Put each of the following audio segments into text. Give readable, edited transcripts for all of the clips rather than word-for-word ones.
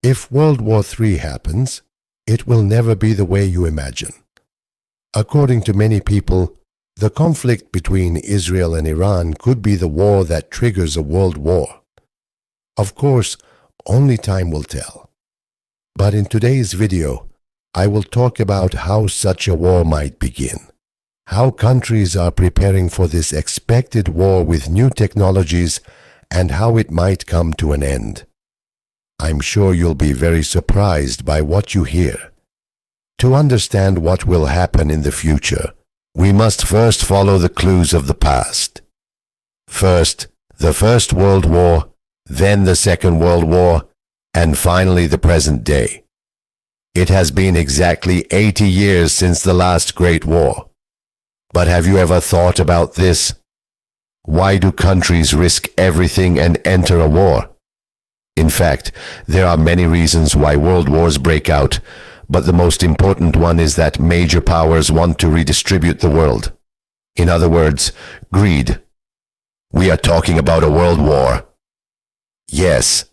If World War III happens, it will never be the way you imagine. According to many people, the conflict between Israel and Iran could be the war that triggers a world war. Of course, only time will tell. But in today's video, I will talk about how such a war might begin, how countries are preparing for this expected war with new technologies, and how it might come to an end. I'm sure you'll be very surprised by what you hear. To understand what will happen in the future, we must first follow the clues of the past. First, the First World War, then the Second World War, and finally the present day. It has been exactly 80 years since the last Great War. But have you ever thought about this? Why do countries risk everything and enter a war? In fact, there are many reasons why world wars break out, but the most important one is that major powers want to redistribute the world. In other words, greed. We are talking about a world war. Yes.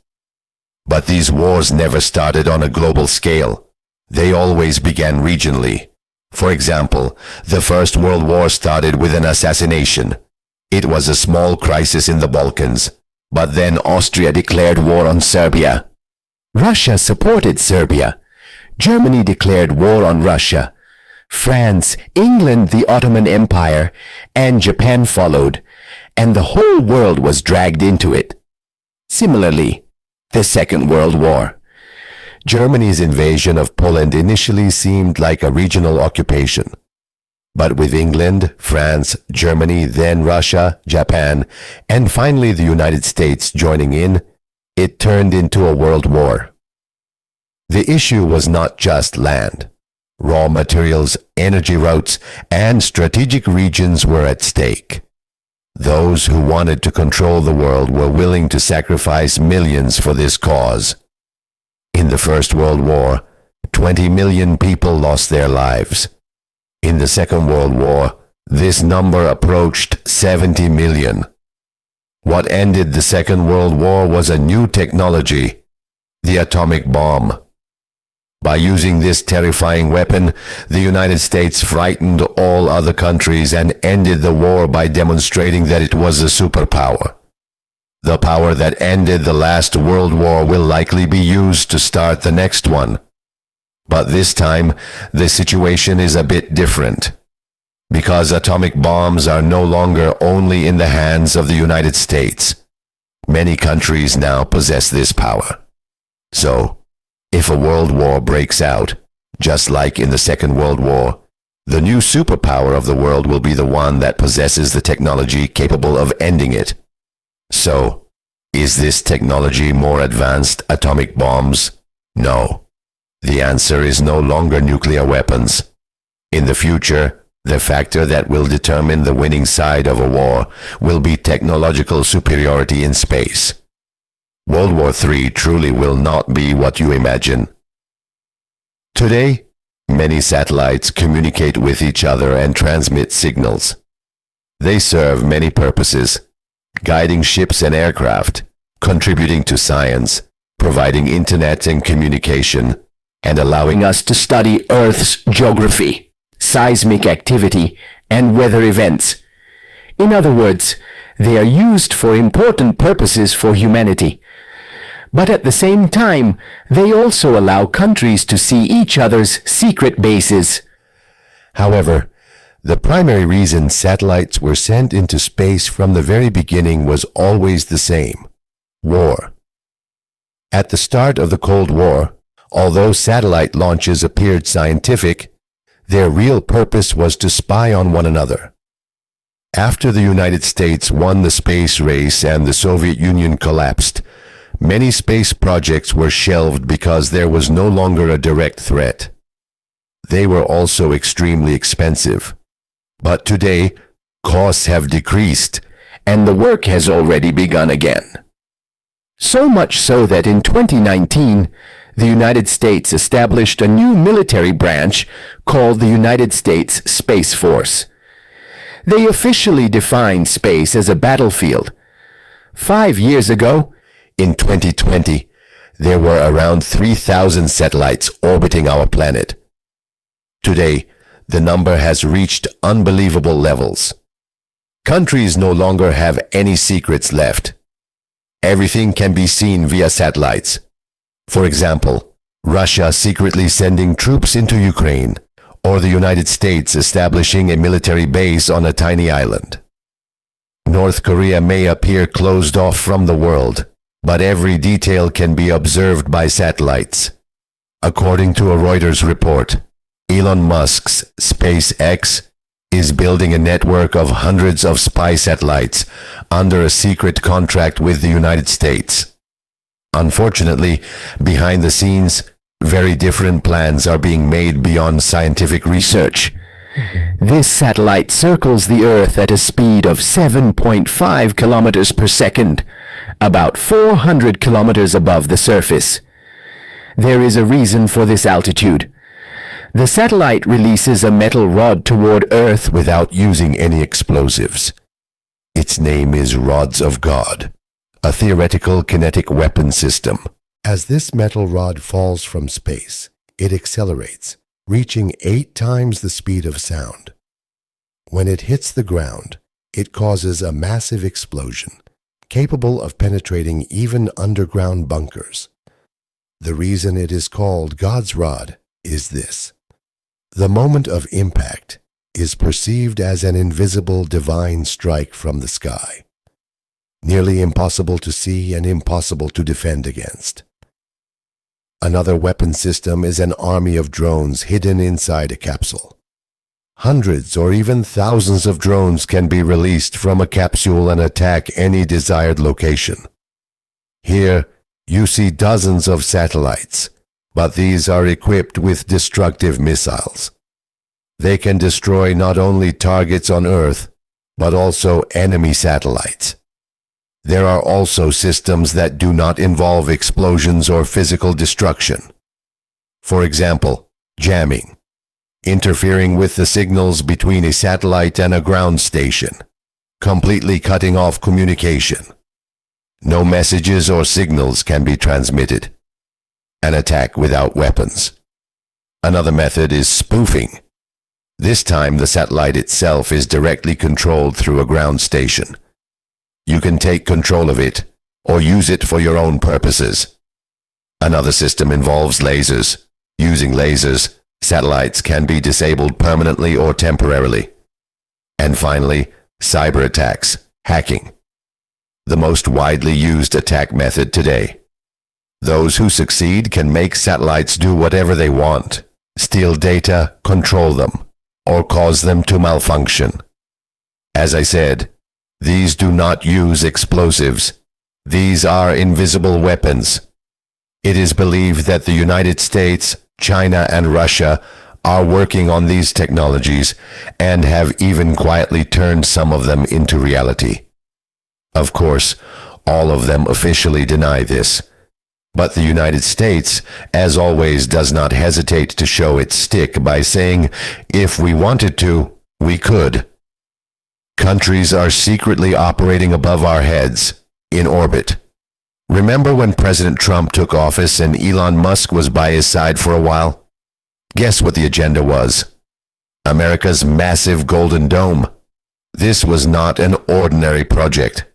But these wars never started on a global scale. They always began regionally. For example, the First World War started with an assassination. It was a small crisis in the Balkans, but then Austria declared war on Serbia. Russia supported Serbia. Germany declared war on Russia. France, England, the Ottoman Empire, and Japan followed, and the whole world was dragged into it. Similarly, the Second World War. Germany's invasion of Poland initially seemed like a regional occupation. But with England, France, Germany, then Russia, Japan, and finally the United States joining in, it turned into a world war. The issue was not just land. Raw materials, energy routes, and strategic regions were at stake. Those who wanted to control the world were willing to sacrifice millions for this cause. In the First World War, 20 million people lost their lives. In the Second World War, this number approached 70 million. What ended the Second World War was a new technology, the atomic bomb. By using this terrifying weapon, the United States frightened all other countries and ended the war by demonstrating that it was a superpower. The power that ended the last World War will likely be used to start the next one. But this time, the situation is a bit different. Because atomic bombs are no longer only in the hands of the United States. Many countries now possess this power. So, if a world war breaks out, just like in the Second World War, the new superpower of the world will be the one that possesses the technology capable of ending it. So, is this technology more advanced atomic bombs? No. The answer is no longer nuclear weapons. In the future, the factor that will determine the winning side of a war will be technological superiority in space. World War III truly will not be what you imagine. Today, many satellites communicate with each other and transmit signals. They serve many purposes, guiding ships and aircraft, contributing to science, providing internet and communication, and allowing us to study Earth's geography, seismic activity, and weather events. In other words, they are used for important purposes for humanity. But at the same time, they also allow countries to see each other's secret bases. However, the primary reason satellites were sent into space from the very beginning was always the same: war. At the start of the Cold War, although satellite launches appeared scientific, their real purpose was to spy on one another. After the United States won the space race and the Soviet Union collapsed, many space projects were shelved because there was no longer a direct threat. They were also extremely expensive. But today, costs have decreased, and the work has already begun again. So much so that in 2019, the United States established a new military branch called the United States Space Force. They officially defined space as a battlefield. 5 years ago, in 2020, there were around 3,000 satellites orbiting our planet. Today, the number has reached unbelievable levels. Countries no longer have any secrets left. Everything can be seen via satellites. For example, Russia secretly sending troops into Ukraine, or the United States establishing a military base on a tiny island. North Korea may appear closed off from the world, but every detail can be observed by satellites. According to a Reuters report, Elon Musk's SpaceX is building a network of hundreds of spy satellites under a secret contract with the United States. Unfortunately, behind the scenes, very different plans are being made beyond scientific research. This satellite circles the Earth at a speed of 7.5 kilometers per second, about 400 kilometers above the surface. There is a reason for this altitude. The satellite releases a metal rod toward Earth without using any explosives. Its name is Rods of God, a theoretical kinetic weapon system. As this metal rod falls from space, it accelerates, reaching 8 times the speed of sound. When it hits the ground, it causes a massive explosion, capable of penetrating even underground bunkers. The reason it is called God's rod is this. The moment of impact is perceived as an invisible divine strike from the sky, nearly impossible to see and impossible to defend against. Another weapon system is an army of drones hidden inside a capsule. Hundreds or even thousands of drones can be released from a capsule and attack any desired location. Here, you see dozens of satellites, but these are equipped with destructive missiles. They can destroy not only targets on Earth, but also enemy satellites. There are also systems that do not involve explosions or physical destruction. For example, jamming, interfering with the signals between a satellite and a ground station, completely cutting off communication. No messages or signals can be transmitted. An attack without weapons. Another method is spoofing. This time the satellite itself is directly controlled through a ground station. You can take control of it, or use it for your own purposes. Another system involves lasers. Using lasers, satellites can be disabled permanently or temporarily. And finally, cyber attacks, hacking. The most widely used attack method today. Those who succeed can make satellites do whatever they want, steal data, control them, or cause them to malfunction. As I said, these do not use explosives. These are invisible weapons. It is believed that the United States, China, and Russia are working on these technologies and have even quietly turned some of them into reality. Of course, all of them officially deny this. But the United States, as always, does not hesitate to show its stick by saying, if we wanted to, we could. Countries are secretly operating above our heads, in orbit. Remember when President Trump took office and Elon Musk was by his side for a while? Guess what the agenda was? America's massive Golden Dome. This was not an ordinary project.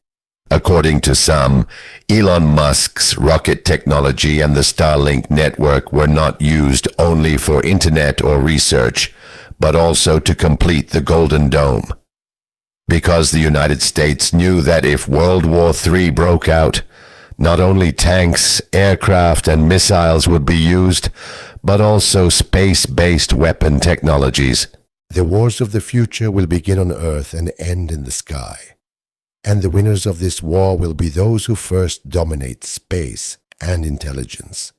According to some, Elon Musk's rocket technology and the Starlink network were not used only for internet or research, but also to complete the Golden Dome. Because the United States knew that if World War III broke out, not only tanks, aircraft, and missiles would be used, but also space-based weapon technologies. The wars of the future will begin on Earth and end in the sky. And the winners of this war will be those who first dominate space and intelligence.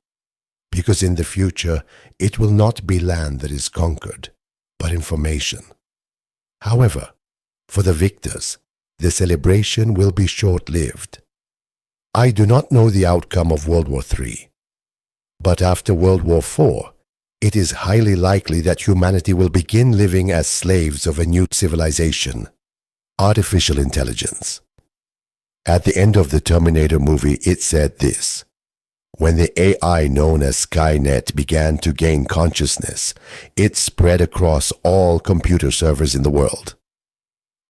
Because in the future, it will not be land that is conquered, but information. However, for the victors, the celebration will be short-lived. I do not know the outcome of World War III. But after World War IV, it is highly likely that humanity will begin living as slaves of a new civilization, artificial intelligence. At the end of the Terminator movie, it said this, When the AI known as Skynet began to gain consciousness, it spread across all computer servers in the world.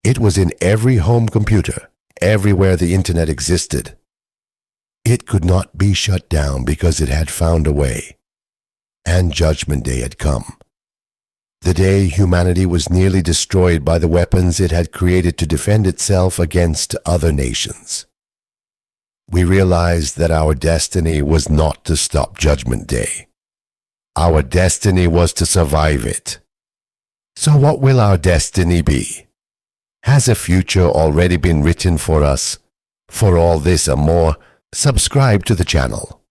It was in every home computer, everywhere the internet existed. It could not be shut down because it had found a way. And Judgment Day had come. The day humanity was nearly destroyed by the weapons it had created to defend itself against other nations. We realized that our destiny was not to stop Judgment Day. Our destiny was to survive it. So what will our destiny be? Has a future already been written for us? For all this and more, subscribe to the channel.